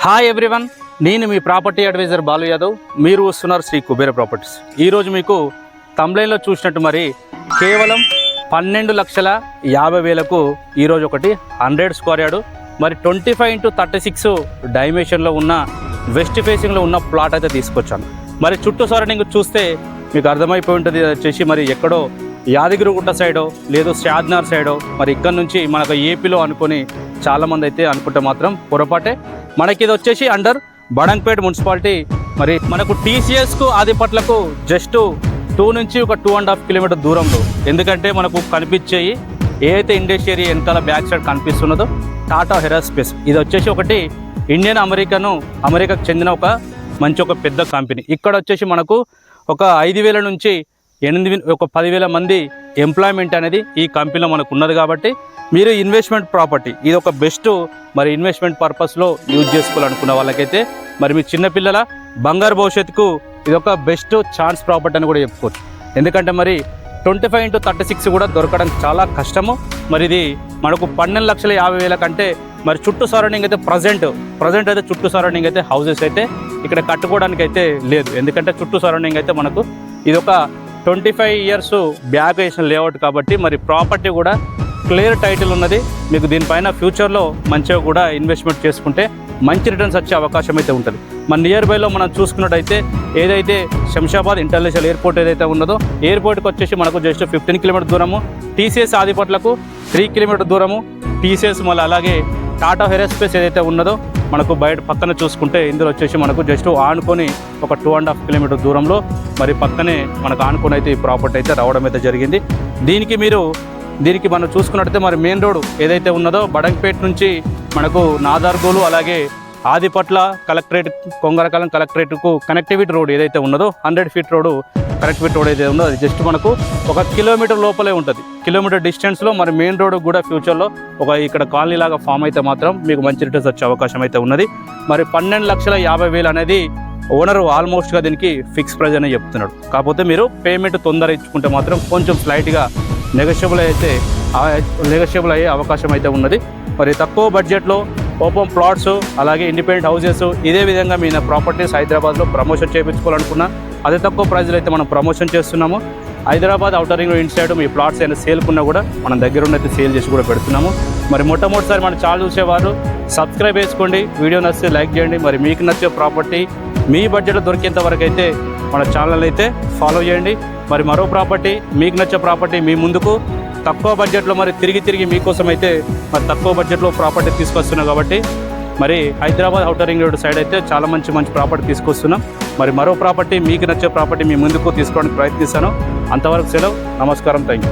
Hi everyone, నేను మీ property advisor Balu Yadav. మీరు వస్తున్నారు శ్రీ కుబేర ప్రాపర్టీస్. ఈరోజు మీకు తమ్లైన్లో చూసినట్టు మరి కేవలం 12,50,000కు ఈరోజు ఒకటి 100 స్క్వేర్ యార్డు మరి 25x36 డైమెన్షన్లో ఉన్న వెస్ట్ ఫేసింగ్లో ఉన్న ప్లాట్ అయితే తీసుకొచ్చాను. మరి చుట్టూ సరౌండింగ్ చూస్తే మీకు అర్థమైపోయి ఉంటుంది. వచ్చేసి మరి ఎక్కడో యాదగిరిగుట్ట సైడో లేదు షాద్నగర్ సైడో మరి ఇక్కడ నుంచి మనకు ఏపీలో అనుకొని చాలామంది అయితే అనుకుంటే మాత్రం పొరపాటే. మనకి ఇది వచ్చేసి అండర్ బడంగ్పేట్ మున్సిపాలిటీ. మరి మనకు టీసీఎస్కు ఆదిపట్లకు జస్ట్ 2 నుంచి ఒక 2.5 కిలోమీటర్ దూరంలో. ఎందుకంటే మనకు కనిపించేవి ఏదైతే ఇండస్ట్రీ వెనకాల బ్యాక్ సైడ్ కనిపిస్తున్నదో టాటా హెరాస్పేస్. ఇది వచ్చేసి ఒకటి ఇండియన్ అమెరికాకు చెందిన ఒక పెద్ద కంపెనీ. ఇక్కడ వచ్చేసి మనకు ఒక 5,000 నుంచి 10,000 మంది ఎంప్లాయ్మెంట్ అనేది ఈ కంపెనీలో మనకు ఉన్నది. కాబట్టి మీరు ఇన్వెస్ట్మెంట్ ప్రాపర్టీ ఇది ఒక బెస్ట్ మరి ఇన్వెస్ట్మెంట్ పర్పస్లో యూజ్ చేసుకోవాలనుకున్న వాళ్ళకైతే మరి మీ చిన్నపిల్లల బంగారు భవిష్యత్తుకు ఇది ఒక బెస్ట్ ఛాన్స్ ప్రాపర్టీ అని కూడా చెప్పుకోవచ్చు. ఎందుకంటే మరి 25x36 కూడా దొరకడం చాలా కష్టము. మరి ఇది మనకు 12,50,000 కంటే మరి చుట్టూ సరౌండింగ్ అయితే ప్రజెంట్ అయితే చుట్టూ సరౌండింగ్ అయితే హౌసెస్ అయితే ఇక్కడ కట్టుకోవడానికి అయితే లేదు. ఎందుకంటే చుట్టూ సరౌండింగ్ అయితే మనకు ఇది ఒక 25 ఇయర్స్ బ్యాక్ వేసిన లేఅవుట్ కాబట్టి మరి ప్రాపర్టీ కూడా క్లియర్ టైటిల్ ఉన్నది. మీకు దీనిపైన ఫ్యూచర్లో మంచిగా కూడా ఇన్వెస్ట్మెంట్ చేసుకుంటే మంచి రిటర్న్స్ వచ్చే అవకాశం అయితే ఉంటుంది. మన నియర్ బైలో మనం చూసుకున్నట్టయితే ఏదైతే శంషాబాద్ ఇంటర్నేషనల్ ఎయిర్పోర్ట్ ఏదైతే ఉన్నదో ఎయిర్పోర్ట్కి వచ్చేసి మనకు జస్ట్ 15 కిలోమీటర్ దూరము, టీసీఎస్ ఆదిపట్లకు 3 కిలోమీటర్ దూరము, టీసీఎస్ మళ్ళీ అలాగే టాటా హెరాస్పేస్ ఏదైతే ఉన్నదో మనకు బయట పక్కన చూసుకుంటే ఇందులో వచ్చేసి మనకు జస్ట్ ఆనుకొని ఒక 2.5 కిలోమీటర్ దూరంలో మరి పక్కనే మనకు ఆనుకొని అయితే ఈ ప్రాపర్టీ అయితే రావడం అయితే జరిగింది. దీనికి మనం చూసుకున్నట్టయితే మరి మెయిన్ రోడ్ ఏదైతే ఉన్నదో బడంగ్పేట్ నుంచి మనకు నాదార్గోలు అలాగే ఆదిపట్ల కలెక్టరేట్ కొంగరకాలం కలెక్టరేట్కు కనెక్టివిటీ రోడ్ ఏదైతే ఉన్నదో 100 ఫీట్ రోడ్ కనెక్టివిటీ రోడ్ ఏదైతే ఉన్నదో అది జస్ట్ మనకు 1 కిలోమీటర్ లోపలే ఉంటుంది. కిలోమీటర్ డిస్టెన్స్లో మరి మెయిన్ రోడ్ కూడా ఫ్యూచర్లో ఇక్కడ కాలనీ లాగా ఫామ్ అయితే మాత్రం మీకు మంచి రిటర్న్స్ వచ్చే అవకాశం అయితే ఉన్నది. మరి 12,50,000 అనేది ఓనర్ ఆల్మోస్ట్గా దీనికి ఫిక్స్ ప్రైజ్ అనే చెప్తున్నాడు. కాకపోతే మీరు పేమెంట్ తొందర ఇచ్చుకుంటే మాత్రం కొంచెం స్లైట్గా నెగోషియబుల్ అయ్యే అవకాశం అయితే ఉన్నది. మరి తక్కువ బడ్జెట్లో ఓపెన్ ప్లాట్స్ అలాగే ఇండిపెండెంట్ హౌసెస్ ఇదే విధంగా మీ ప్రాపర్టీస్ హైదరాబాద్లో ప్రమోషన్ చేయించుకోవాలనుకున్నా అదే తక్కువ ప్రైజ్లో అయితే మనం ప్రమోషన్ చేస్తున్నాము. Hyderabad outer ring road inside me plots అయినా సేల్కున్నా కూడా మనం దగ్గర ఉన్నైతే సేల్ చేసి కూడా పెడుతున్నాము. మరి మొట్టమొదటిసారి మన ఛానల్ చూసేవారు సబ్స్క్రైబ్ చేసుకోండి, వీడియో నచ్చితే లైక్ చేయండి. మరి మీకు నచ్చే ప్రాపర్టీ మీ బడ్జెట్లో దొరికేంత వరకు అయితే మన ఛానల్ అయితే ఫాలో చేయండి. మరి మరో ప్రాపర్టీ మీకు నచ్చే ప్రాపర్టీ మీ ముందుకు తక్కువ బడ్జెట్లో మరి తిరిగి మీకోసం అయితే మరి తక్కువ బడ్జెట్లో ప్రాపర్టీ తీసుకొస్తున్నాం. కాబట్టి మరి Hyderabad outer ring road side అయితే చాలా మంచి ప్రాపర్టీ తీసుకొస్తున్నాం. మరి మరో ప్రాపర్టీ మీకు నచ్చే ప్రాపర్టీ మీ ముందుకు తీసుకోవడానికి ప్రయత్నిస్తాను. అంతవరకు సెలవు, నమస్కారం, థ్యాంక్ యూ.